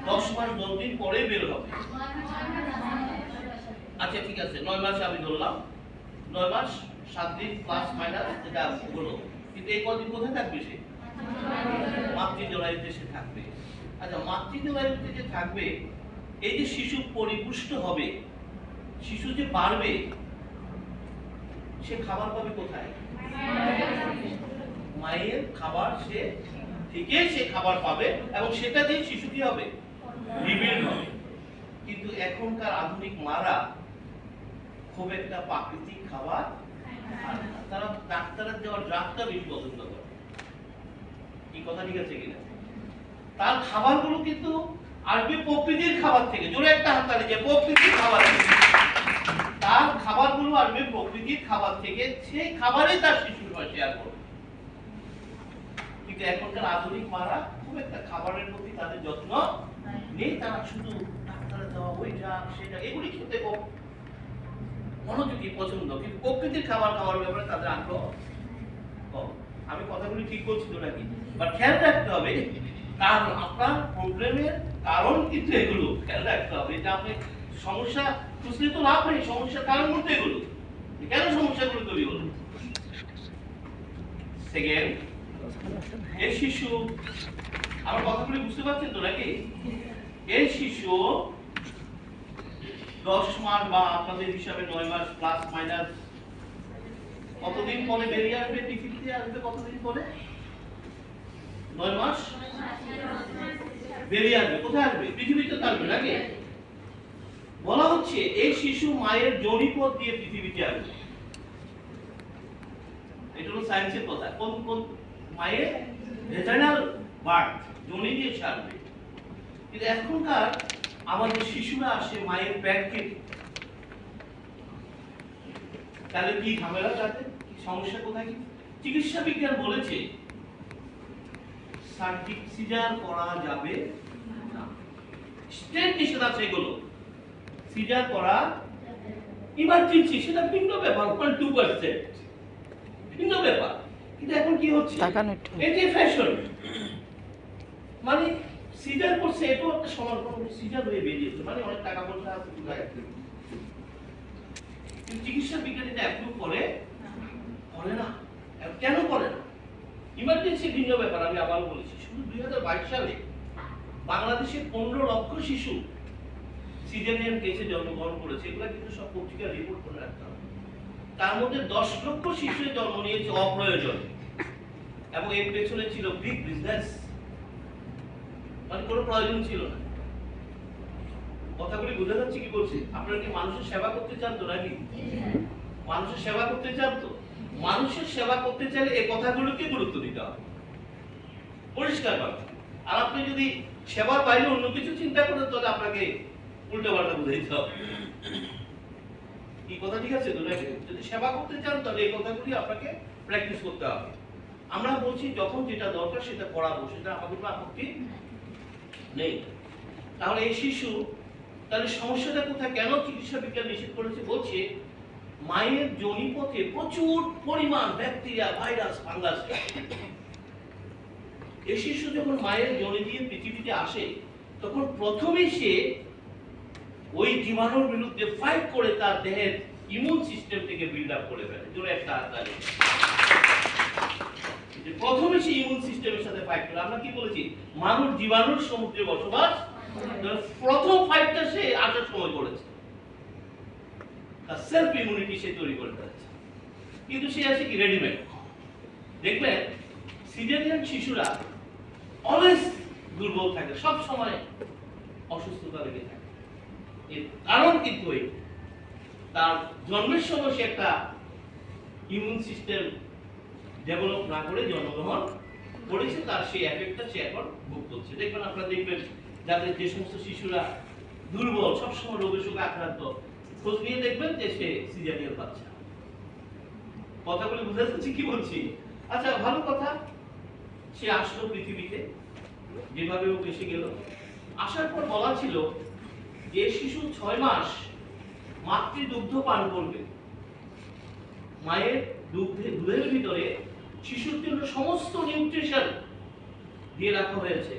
10 মাস 10 দিন পরে বের হবে। আচ্ছা ঠিক আছে, 9 মাসে আমি ধরলাম, 9 মাস 7 দিন প্লাস মাইনাস এটা হলো, কিন্তু এই কদিন কোথায় থাকবে সে? মাতৃজরায়ুতে সে থাকবে। আচ্ছা, মাতৃজরায়ুতে যে থাকবে, এই যে শিশু পরিপুষ্ট হবে, শিশু যে বাড়বে, সে খাবার পাবে কোথায়? মায়ের খাবার সে থেকে সে খাবার পাবে, এবং সেটা দিয়ে শিশু কি হবে? রিবিল্ড হবে। কিন্তু এখনকার আধুনিক মারা খুব একটা প্রাকৃতিক খাবার খায় না, তারা ডাক্তারের দেওয়া ড্রাগটা বেশি পছন্দ করে। কি কথা ঠিক আছে কিনা? তার খাবারগুলো কিন্তু আসবে প্রকৃতির খাবার থেকে। জোরে একটা হাততালি, যে প্রকৃতির খাবার থেকে। তার খাবারগুলো আসবে প্রকৃতির খাবার থেকে, সেই খাবারে তার শিশুর শেয়ার করবে। কিন্তু এখনকার আধুনিক মারা খুব একটা খাবারের প্রতি তাদের যত্ন নেই, তারা শুধু ডাক্তারের দেওয়া ওইটা সেটা এগুলি খেতে খুব মনোযোগী, পছন্দ, কিন্তু প্রকৃতির খাবার খাওয়ার ব্যাপারে তাদের আগ্রহ কম। আমি কথাগুলি ঠিক বলছি তো নাকি? বাট খেয়াল রাখতে হবে, কারণ আপনার প্রবলেমের কারণ কিন্তু এগুলো খেয়াল রাখতে হবে। এটা আপনি সমস্যা খুঁজলে তো লাভ নেই, সমস্যার কারণ কিন্তু এগুলো। কেন সমস্যাগুলো তৈরি হলো? সেকেন্ড, এই শিশু, আমার কথাগুলি বুঝতে পারছেন তো নাকি? এই শিশু 10 মাস বা আপনাদের হিসাবে 9 মাস প্লাস মাইনাস কতদিন পরে বেরিয়ে আসবে? পৃথিবীতে আসবে কতদিন পরে? 9 মাস বেরিয়ে আসবে। কোথায় আসবে? পৃথিবীতে আসবে নাকি? বলা হচ্ছে এই শিশু মায়ের যোনিপথ দিয়ে পৃথিবীতে আসবে। এটা হলো সায়েন্সের কথা। কোন কোন? মায়ের ভেজাইনাল বার্থ, যোনি দিয়ে আসবে। কিন্তু এখনকার আমাদের শিশুরা আসে মায়ের পেট থেকে। তাহলে কি ঝামেলা, তাতে সমস্যা কোথায়? চিকিৎসা বিজ্ঞান বলেছে সার্জিক সিজার করা যাবে না, স্টেট নিষেধ আছে এগুলো। সিজার করা ইমার্জেন্সি, সেটা ভিন্ন ব্যাপার, 2% ভিন্ন ব্যাপার। কিন্তু এখন কি হচ্ছে? এটি ফ্যাশন, মানে সিজার করছে, এটাও একটা সমান সিজার হয়ে বেরিয়েছে, মানে অনেক টাকা পয়সা আছে। চিকিৎসা বিজ্ঞান এটা অ্যাপ্রুভ করে না। কেন করে না? ইমার্জেন্সি ভিন্ন ব্যাপার। আমি আবার বলেছি, শুধু 2022 সালে বাংলাদেশে 15 লক্ষ শিশু সিজারিয়ান কেসে জন্মগ্রহণ করেছে। এগুলো কিন্তু সব পত্রিকার রিপোর্ট করে রাখতে হবে। তার মধ্যে 10 লক্ষ শিশু জন্ম নিয়েছে অপ্রয়োজনে, এবং এর পেছনে ছিল বিগ বিজনেস, মানে কোনো প্রয়োজন ছিল না। কথাগুলি বোঝা যাচ্ছে কি বলছি? আপনারা কি মানুষের সেবা করতে চান তো নাকি? মানুষের সেবা করতে চান তো? মানুষের সেবা করতে চাইলে এই কথাগুলোকে গুরুত্ব দিতে হবে পরিষ্কার ভাবে। আর আপনি যদি সেবার বাইরে অন্য কিছু চিন্তা করেন, তাহলে আপনাকে উল্টো পাল্টা বুঝাইতে হবে। এই কথা ঠিক আছে তো নাকি? যদি সেবা করতে চান, তাহলে এই কথাগুলি আপনাকে প্র্যাকটিস করতে হবে। আমরা বলছি যখন যেটা দরকার সেটা করাবো, সেটা আমাদের কোনো আপত্তি নেই। তাহলে এই শিশু, তাহলে সমস্যাটা কোথায়? কেন চিকিৎসা বিজ্ঞান নিষেধ করেছে? বলছে মায়ের যোনিপথে প্রচুর পরিমাণ ব্যাকটেরিয়া, ভাইরাস, ফাঙ্গাস। এই শিশু যখন মায়ের যোনি দিয়ে পৃথিবীতে আসে, তখন প্রথমেই সে ওই জীবাণুর বিরুদ্ধে ফাইট করে তার দেহের ইমিউন সিস্টেম থেকে বিল্ড আপ করে ফেলে। জোরে একটা হাততালি। প্রথমে সে ইমিউন সিস্টেমের সাথে ফাইট করে। আমরা কি বলেছি? মানুষ জীবাণুর সমুদ্রে বসবাস, প্রথম ফাইটটা সে আসার সময় করেছে, তার সেলফ ইমিউনিটি সে তৈরি করে ফেলেছে। কিন্তু সে আসে কি রেডিমেড। দেখবেন সিজারিয়ান শিশুরা অলওয়েজ দুর্বল থাকে, সব সময় অসুস্থতা লেগে থাকে। এর কারণ কিন্তু এই, তার জন্মের সময় সে একটা ইমিউন সিস্টেম ডেভেলপ না করে জন্মগ্রহণ করেছে, তার সেই এফেক্টটা সে এখন ভোগ করছে। দেখবেন, আপনারা দেখবেন যাদের যে সমস্ত শিশুরা দুর্বল, সবসময় রোগে শোকে আক্রান্ত, খোঁজ নিয়ে দেখবেন যে সে সিজারিয়ান বাচ্চা। কথাগুলি বুঝা যাচ্ছে কি বলছি? আচ্ছা, ভালো কথা। সে আসলো পৃথিবীতে, যেভাবে ও এসে গেল। আসার পর বলা ছিল যে শিশু 6 মাস মাতৃদুগ্ধ পান করবে। মায়ের দুধের ভিতরে শিশুর জন্য সমস্ত নিউট্রিশন দিয়ে রাখা হয়েছে।